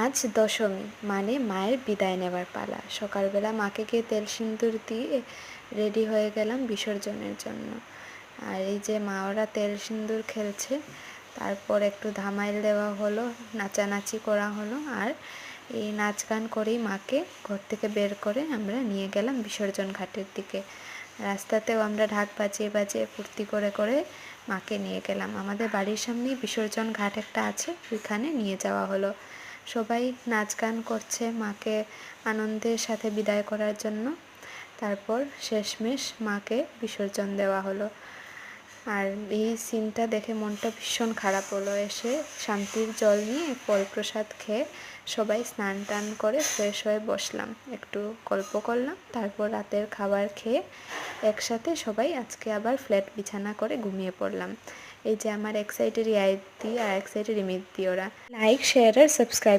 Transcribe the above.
আজ দশমী মানে মায়ের বিদায় নেবার পালা। সকালবেলা মাকে গিয়ে তেল সিঁদুর দিয়ে রেডি হয়ে গেলাম বিসর্জনের জন্য। আর এই যে মা ওরা তেল সিঁদুর খেলছে, তারপর একটু ধামাইল দেওয়া হলো, নাচানাচি করা হলো। আর এই নাচ গান করেই মাকে ঘর থেকে বের করে আমরা নিয়ে গেলাম বিসর্জন ঘাটের দিকে। রাস্তাতেও আমরা ঢাক বাজিয়ে বাজিয়ে ফুর্তি করে করে মাকে নিয়ে গেলাম। আমাদের বাড়ির সামনেই বিসর্জন ঘাট একটা আছে, ওইখানে নিয়ে যাওয়া হলো। সবাই নাচ গান করছে মাকে আনন্দের সাথে বিদায় করার জন্য। তারপর শেষমেশ মাকে বিসর্জন দেওয়া হলো। আর এই সিনটা দেখে মনটা ভীষণ খারাপ হলো। এসে শান্তির জল নিয়ে ফল প্রসাদ খেয়ে সবাই স্নান টান করে ফ্রেশ হয়ে বসলাম, একটু গল্প করলাম। তারপর রাতের খাবার খেয়ে একসাথে সবাই আজকে আবার ফ্ল্যাট বিছানা করে ঘুমিয়ে পড়লাম। এই যে আমার এক সাইডের আয়তি আর এক সাইডের ইমিতি, ওরা লাইক শেয়ার আর সাবস্ক্রাইব